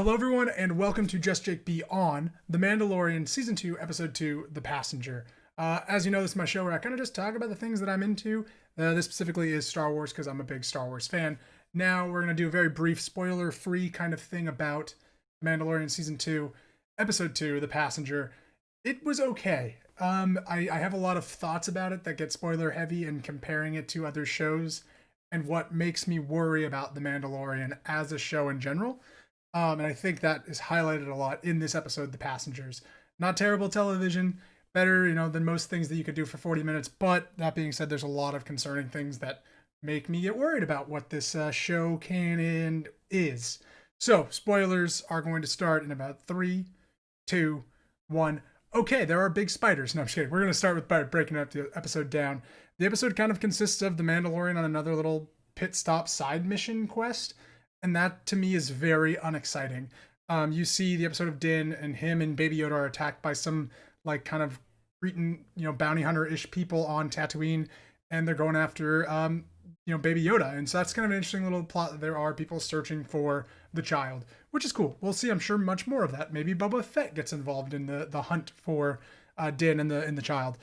Hello, everyone, and welcome to JustJakeB on The Mandalorian Season 2, Episode 2, The Passenger. As you know, this is my show where I kind of just talk about the things that I'm into. This specifically is Star Wars because I'm a big Star Wars fan. Now, we're going to do a very brief, spoiler-free kind of thing about Mandalorian Season 2, Episode 2, The Passenger. It was okay. I have a lot of thoughts about it that get spoiler-heavy and comparing it to other shows and what makes me worry about The Mandalorian as a show in general. And I think that is highlighted a lot in this episode, The Passengers. Not terrible television, better, than most things that you could do for 40 minutes. But that being said, there's a lot of concerning things that make me get worried about what this show can and is. So, spoilers are going to start in about 3, 2, 1. Okay, there are big spiders. No, I'm just kidding. We're going to start with breaking up the episode down. The episode kind of consists of the Mandalorian on another little pit stop side mission quest. And that, to me, is very unexciting. You see the episode of Din, and him and Baby Yoda are attacked by some, kind of Cretan, bounty hunter-ish people on Tatooine, and they're going after, Baby Yoda. And so that's kind of an interesting little plot that there are people searching for the child, which is cool. We'll see, I'm sure, much more of that. Maybe Boba Fett gets involved in the hunt for Din and the child.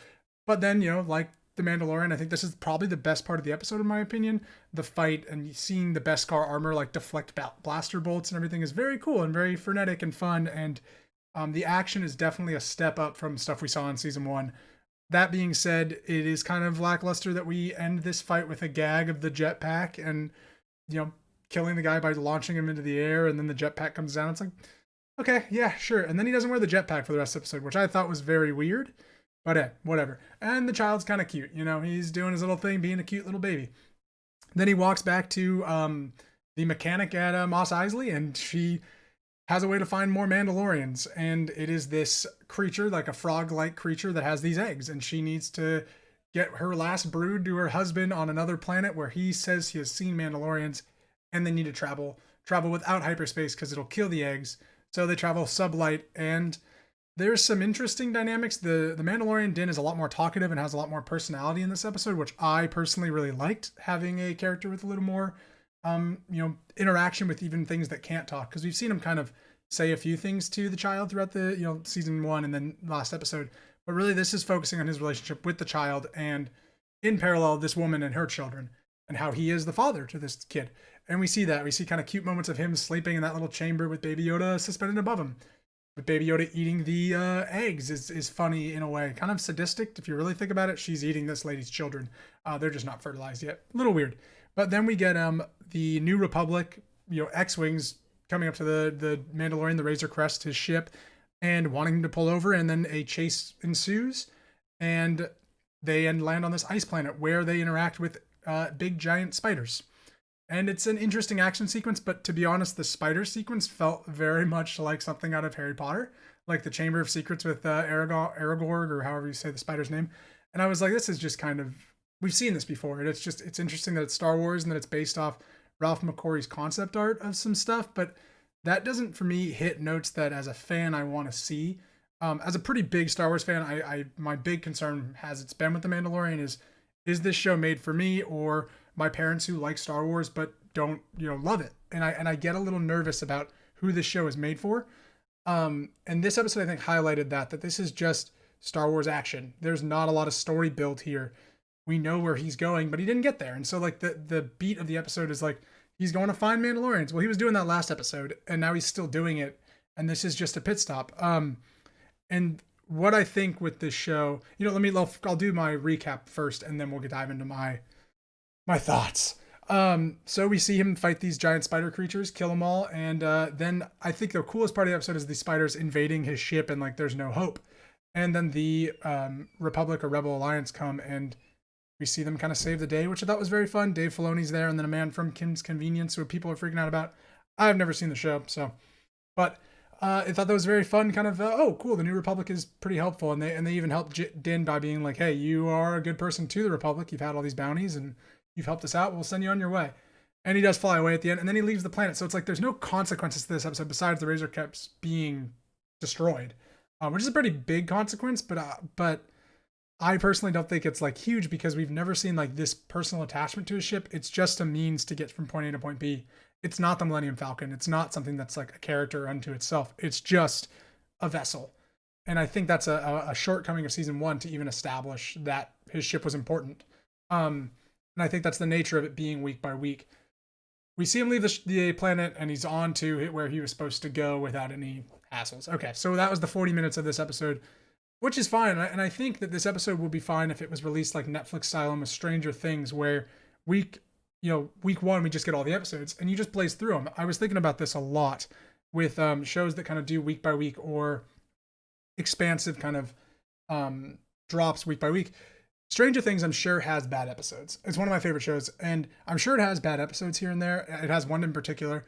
But then, like The Mandalorian, I think this is probably the best part of the episode, in my opinion. The fight and seeing the Beskar armor deflect blaster bolts and everything is very cool and very frenetic and fun. And the action is definitely a step up from stuff we saw in season 1. That being said, it is kind of lackluster that we end this fight with a gag of the jetpack and, killing the guy by launching him into the air, and then the jetpack comes down. It's like, okay, yeah, sure. And then he doesn't wear the jetpack for the rest of the episode, which I thought was very weird. But whatever. And the child's kind of cute. He's doing his little thing, being a cute little baby. Then he walks back to the mechanic at Mos Eisley, and she has a way to find more Mandalorians. And it is this creature, like a frog-like creature, that has these eggs. And she needs to get her last brood to her husband on another planet where he says he has seen Mandalorians, and they need to travel without hyperspace because it'll kill the eggs. So they travel sublight, and there's some interesting dynamics. The Mandalorian Din is a lot more talkative and has a lot more personality in this episode, which I personally really liked, having a character with a little more, interaction with even things that can't talk. Because we've seen him kind of say a few things to the child throughout the, season 1 and then last episode. But really, this is focusing on his relationship with the child and, in parallel, this woman and her children and how he is the father to this kid. And we see that. We see kind of cute moments of him sleeping in that little chamber with Baby Yoda suspended above him. But Baby Yoda eating the eggs is funny in a way. Kind of sadistic, if you really think about it. She's eating this lady's children. They're just not fertilized yet. A little weird. But then we get the New Republic, X-Wings coming up to the Mandalorian, the Razor Crest, his ship, and wanting him to pull over. And then a chase ensues. And they land on this ice planet where they interact with big giant spiders. And it's an interesting action sequence, but to be honest, the spider sequence felt very much like something out of Harry Potter, like the Chamber of Secrets with Aragorn, or however you say the spider's name. And I was like, this is just kind of, we've seen this before. And it's interesting that it's Star Wars and that it's based off Ralph McQuarrie's concept art of some stuff, but that doesn't, for me, hit notes that as a fan I want to see. As a pretty big Star Wars fan, I my big concern, as it's been with The Mandalorian, is this show made for me or my parents who like Star Wars but don't, love it. And I get a little nervous about who this show is made for. And this episode, I think, highlighted that this is just Star Wars action. There's not a lot of story built here. We know where he's going, but he didn't get there. And so the beat of the episode is he's going to find Mandalorians. Well, he was doing that last episode, and now he's still doing it. And this is just a pit stop. And what I think with this show, I'll do my recap first, and then we'll dive into my thoughts. So we see him fight these giant spider creatures, kill them all, and then I think the coolest part of the episode is the spiders invading his ship, and there's no hope. And then the Republic or Rebel Alliance come, and we see them kind of save the day, which I thought was very fun. Dave Filoni's there, and then a man from Kim's Convenience, who people are freaking out about. I've never seen the show, but I thought that was very fun. Kind of, oh, cool. The New Republic is pretty helpful, and they even helped Din by being like, hey, you are a good person to the Republic. You've had all these bounties, and you've helped us out. We'll send you on your way. And he does fly away at the end, and then he leaves the planet. So it's there's no consequences to this episode besides the Razor Crest being destroyed, which is a pretty big consequence. But I personally don't think it's huge because we've never seen this personal attachment to a ship. It's just a means to get from point A to point B. It's not the Millennium Falcon. It's not something that's like a character unto itself. It's just a vessel. And I think that's a shortcoming of season 1 to even establish that his ship was important. And I think that's the nature of it being week by week. We see him leave the planet, and he's on to where he was supposed to go without any hassles. Okay, so that was the 40 minutes of this episode, which is fine. And I think that this episode would be fine if it was released like Netflix style with Stranger Things, where week 1 we just get all the episodes and you just blaze through them. I was thinking about this a lot with shows that kind of do week by week or expansive kind of drops week by week. Stranger Things, I'm sure, has bad episodes. It's one of my favorite shows, and I'm sure it has bad episodes here and there. It has one in particular,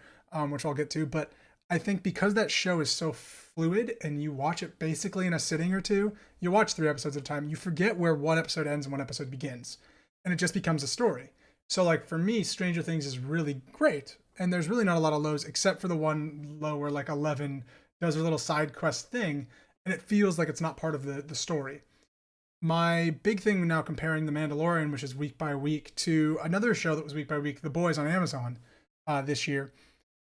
which I'll get to, but I think because that show is so fluid and you watch it basically in a sitting or two, you watch 3 episodes at a time, you forget where one episode ends and one episode begins, and it just becomes a story. So like for me, Stranger Things is really great, and there's really not a lot of lows except for the one low where like 11 does her little side quest thing, and it feels like it's not part of the story. My big thing now comparing The Mandalorian, which is week by week, to another show that was week by week, The Boys on Amazon this year.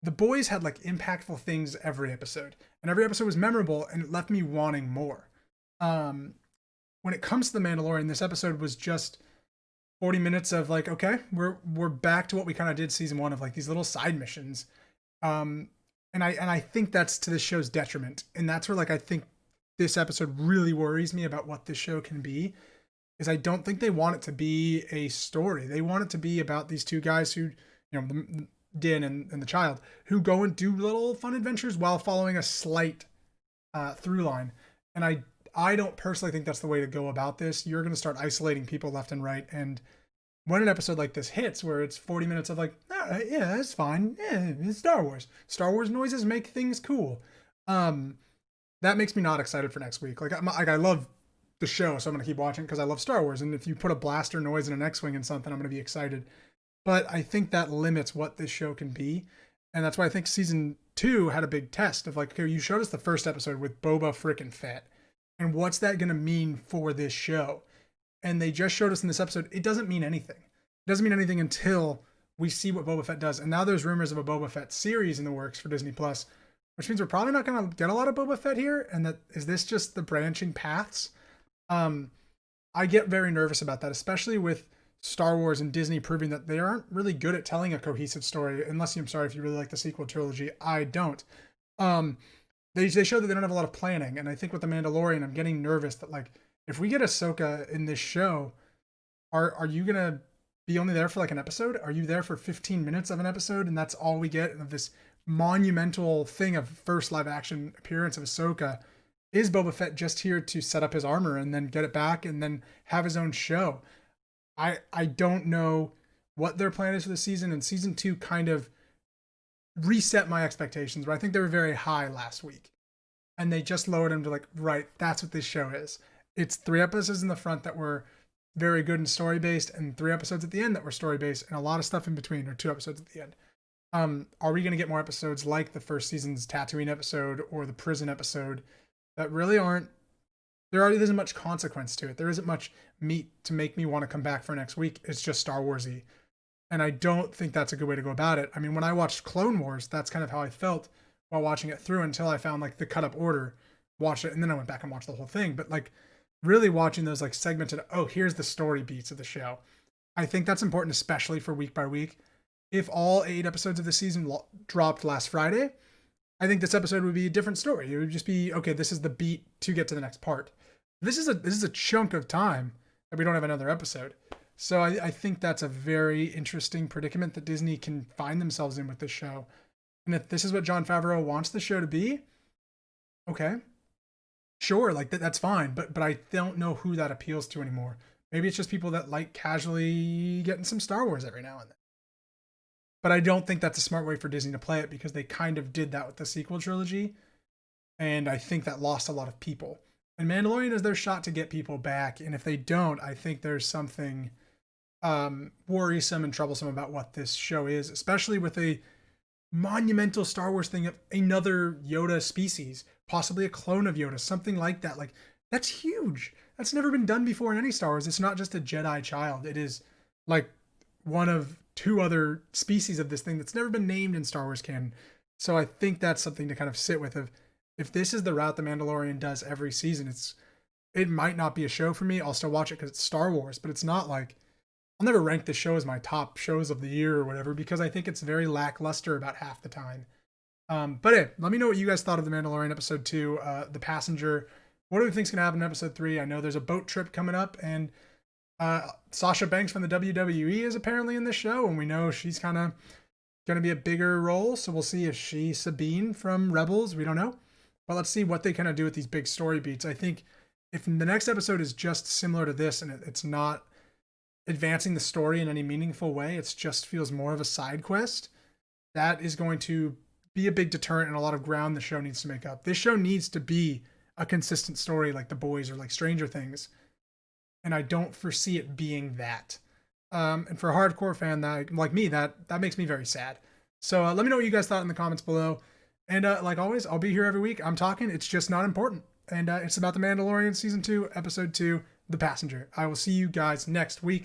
The Boys had like impactful things every episode, and every episode was memorable, and it left me wanting more. When it comes to The Mandalorian, this episode was just 40 minutes of like, okay, we're back to what we kind of did season 1 of like these little side missions. And I think that's to the show's detriment, and that's where like I think this episode really worries me about what this show can be, is I don't think they want it to be a story. They want it to be about these 2 guys who, Din and the child, who go and do little fun adventures while following a slight through line. And I don't personally think that's the way to go about this. You're going to start isolating people left and right. And when an episode like this hits, where it's 40 minutes of like, yeah, it's fine. Yeah, it's Star Wars. Star Wars noises make things cool. That makes me not excited for next week. I love the show, so I'm going to keep watching because I love Star Wars. And if you put a blaster noise and an X-Wing in something, I'm going to be excited. But I think that limits what this show can be. And that's why I think season 2 had a big test of like, okay, you showed us the first episode with Boba frickin' Fett. And what's that going to mean for this show? And they just showed us in this episode, it doesn't mean anything. It doesn't mean anything until we see what Boba Fett does. And now there's rumors of a Boba Fett series in the works for Disney Plus, which means we're probably not going to get a lot of Boba Fett here. And that is this just the branching paths? I get very nervous about that, especially with Star Wars and Disney proving that they aren't really good at telling a cohesive story. Unless I'm sorry if you really like the sequel trilogy, I don't. They show that they don't have a lot of planning, and I think with The Mandalorian, I'm getting nervous that like if we get Ahsoka in this show, are you gonna be only there for like an episode? Are you there for 15 minutes of an episode, and that's all we get of this monumental thing of first live action appearance of Ahsoka? Is Boba Fett just here to set up his armor and then get it back and then have his own show? I don't know what their plan is for the season, and season 2 kind of reset my expectations, but I think they were very high last week. And they just lowered them to like, right, that's what this show is. It's 3 episodes in the front that were very good and story based, and 3 episodes at the end that were story based, and a lot of stuff in between, or 2 episodes at the end. Are we going to get more episodes like the first season's Tatooine episode or the prison episode that really aren't, there isn't much consequence to it. There isn't much meat to make me want to come back for next week. It's just Star Wars-y. And I don't think that's a good way to go about it. I mean, when I watched Clone Wars, that's kind of how I felt while watching it through until I found like the cut up order, watched it, and then I went back and watched the whole thing. But like really watching those like segmented, oh, here's the story beats of the show. I think that's important, especially for week by week. If all 8 episodes of the season dropped last Friday, I think this episode would be a different story. It would just be, okay, this is the beat to get to the next part. This is a chunk of time that we don't have another episode. So I think that's a very interesting predicament that Disney can find themselves in with this show. And if this is what Jon Favreau wants the show to be, okay, sure, like that's fine. But I don't know who that appeals to anymore. Maybe it's just people that like casually getting some Star Wars every now and then. But I don't think that's a smart way for Disney to play it, because they kind of did that with the sequel trilogy. And I think that lost a lot of people. And Mandalorian is their shot to get people back. And if they don't, I think there's something worrisome and troublesome about what this show is, especially with a monumental Star Wars thing of another Yoda species, possibly a clone of Yoda, something like that. Like, that's huge. That's never been done before in any Star Wars. It's not just a Jedi child. It is like one of two other species of this thing that's never been named in Star Wars canon. So I think that's something to kind of sit with. If this is the route the Mandalorian does every season, it might not be a show for me. I'll still watch it because it's Star Wars, but it's not like I'll never rank this show as my top shows of the year or whatever because I think it's very lackluster about half the time. But hey, let me know what you guys thought of The Mandalorian episode 2, The Passenger. What do you think's gonna happen in episode 3? I know there's a boat trip coming up, and Sasha Banks from the WWE is apparently in this show, and we know she's kind of gonna be a bigger role. So we'll see if she's Sabine from Rebels. We don't know, but let's see what they kind of do with these big story beats. I think if the next episode is just similar to this, and it's not advancing the story in any meaningful way, it just feels more of a side quest, that is going to be a big deterrent and a lot of ground the show needs to make up. This show needs to be a consistent story like The Boys or like Stranger Things, and I don't foresee it being that. And for a hardcore fan that like me, that makes me very sad. So let me know what you guys thought in the comments below. And like always, I'll be here every week. I'm talking, it's just not important. And it's about The Mandalorian Season 2, Episode 2, The Passenger. I will see you guys next week.